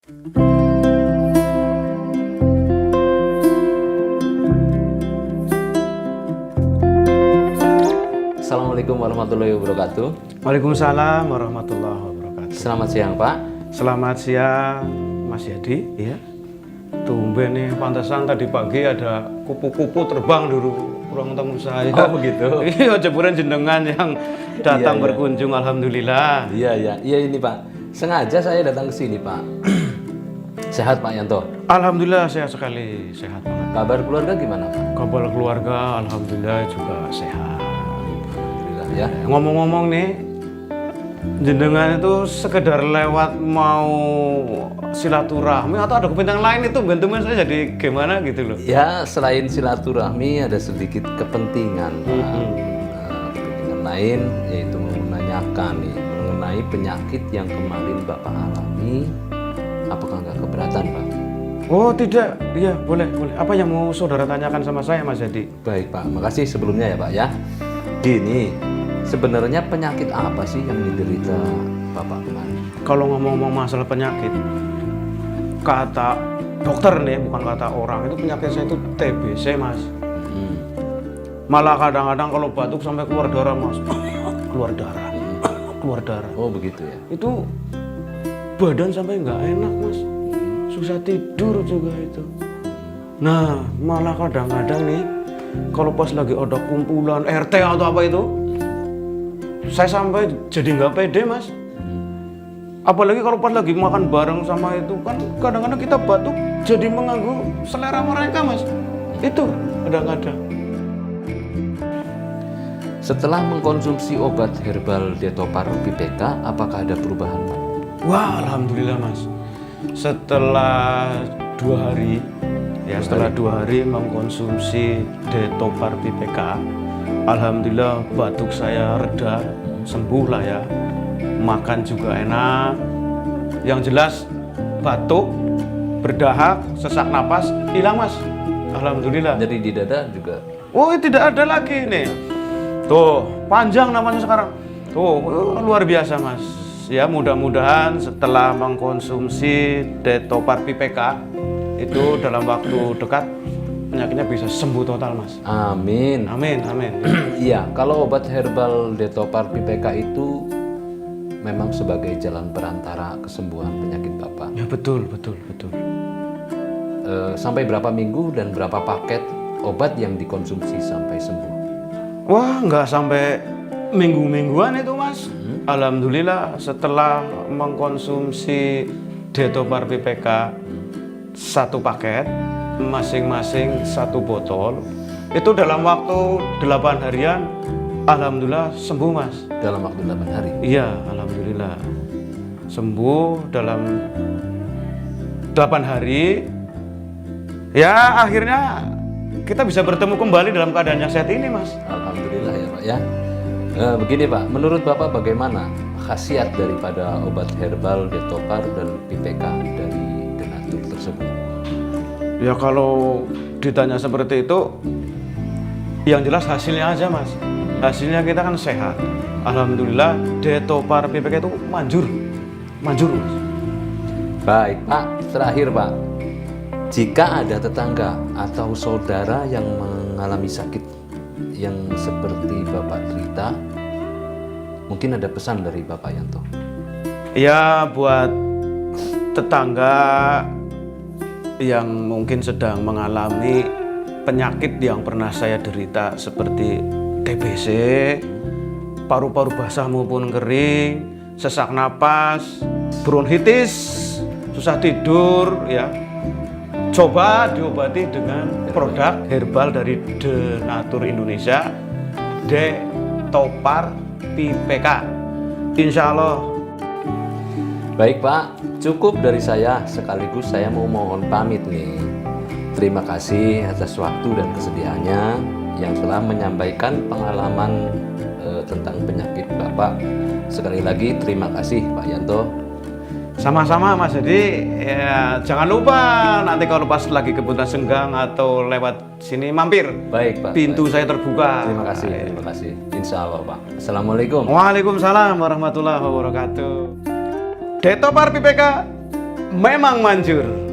Assalamualaikum warahmatullahi wabarakatuh. Waalaikumsalam warahmatullahi wabarakatuh. Selamat siang Pak. Selamat siang Mas Yadi. Iya. Tumben nih, pantesan tadi pagi ada kupu-kupu terbang dulu ruang tamu saya. Oh begitu. Iya, jeburan jenengan yang datang Iya. berkunjung, alhamdulillah. Iya ini Pak. Sengaja saya datang ke sini Pak. Sehat Pak Yanto? Alhamdulillah sehat sekali, sehat banget. Kabar keluarga gimana Pak? Kabar keluarga alhamdulillah juga sehat. Alhamdulillah ya. Ngomong-ngomong nih, jenengan itu sekedar lewat mau silaturahmi atau ada kepentingan lain itu bantuan saya jadi gimana gitu loh. Ya selain silaturahmi ada sedikit kepentingan Pak. Kepentingan lain yaitu menanyakan nih mengenai penyakit yang kemarin Bapak alami. Apakah nggak keberatan Pak? Oh tidak, iya boleh. Apa yang mau saudara tanyakan sama saya Mas Yadi? Baik Pak, makasih sebelumnya ya Pak ya. Gini, sebenarnya penyakit apa sih yang diderita Bapak kemarin? Kalau ngomong-ngomong masalah penyakit, kata dokter nih, bukan kata orang, itu penyakit saya itu TBC Mas. Malah kadang-kadang kalau batuk sampai keluar darah Mas. Keluar darah. Oh begitu ya. Itu badan sampai nggak enak Mas. Susah tidur juga itu. Nah, malah kadang-kadang nih, kalau pas lagi ada kumpulan RT atau apa itu, saya sampai jadi nggak pede Mas. Apalagi kalau pas lagi makan bareng sama itu kan kadang-kadang kita batuk jadi mengganggu selera mereka Mas. Itu kadang-kadang. Setelah mengkonsumsi obat herbal Detopar PPK, apakah ada perubahan Pak? Wah, alhamdulillah Mas. Setelah 2 hari, ya setelah 2 hari mengkonsumsi Detopar PPK, alhamdulillah batuk saya reda, sembuh lah ya. Makan juga enak. Yang jelas batuk, berdahak, sesak napas hilang Mas. Alhamdulillah. Jadi di dada juga. Oh, tidak ada lagi nih. Tuh, panjang namanya sekarang. Tuh, luar biasa Mas. Ya, mudah-mudahan setelah mengkonsumsi Detopar PPK itu dalam waktu dekat penyakitnya bisa sembuh total Mas. Amin. Amin. Iya, kalau obat herbal Detopar PPK itu memang sebagai jalan perantara kesembuhan penyakit Bapak. Ya betul. Sampai berapa minggu dan berapa paket obat yang dikonsumsi sampai sembuh? Wah, nggak sampai minggu-mingguan itu Mas. Alhamdulillah setelah mengkonsumsi Detopar PPK 1 paket, masing-masing 1 botol, itu dalam waktu 8 harian, alhamdulillah sembuh Mas. Dalam waktu 8 hari? Iya, alhamdulillah sembuh dalam 8 hari. Ya akhirnya kita bisa bertemu kembali dalam keadaan yang sehat ini Mas. Alhamdulillah ya Pak ya. Begini Pak, menurut Bapak bagaimana khasiat daripada obat herbal Detopar dan PPK dari Denatur tersebut? Ya kalau ditanya seperti itu, yang jelas hasilnya aja Mas. Hasilnya kita kan sehat. Alhamdulillah Detopar PPK itu manjur Mas. Baik Pak, terakhir Pak, jika ada tetangga atau saudara yang mengalami sakit yang seperti Bapak cerita, mungkin ada pesan dari Bapak Yanto. Ya buat tetangga yang mungkin sedang mengalami penyakit yang pernah saya derita seperti TBC, paru-paru basah maupun kering, sesak napas, bronkitis, susah tidur ya. Coba diobati dengan produk herbal dari Denatur Indonesia, Detopar PPK. Insya Allah. Baik Pak, cukup dari saya. Sekaligus saya mau mohon pamit nih. Terima kasih atas waktu dan kesediaannya yang telah menyampaikan pengalaman tentang penyakit Bapak. Sekali lagi terima kasih Pak Yanto. Sama-sama Mas, jadi ya jangan lupa nanti kalau pas lagi kebetulan senggang atau lewat sini mampir. Baik Pak. Pintu baik. saya terbuka. Terima kasih. Insya Allah Pak. Assalamualaikum. Waalaikumsalam warahmatullahi wabarakatuh. Detopar PPK memang manjur.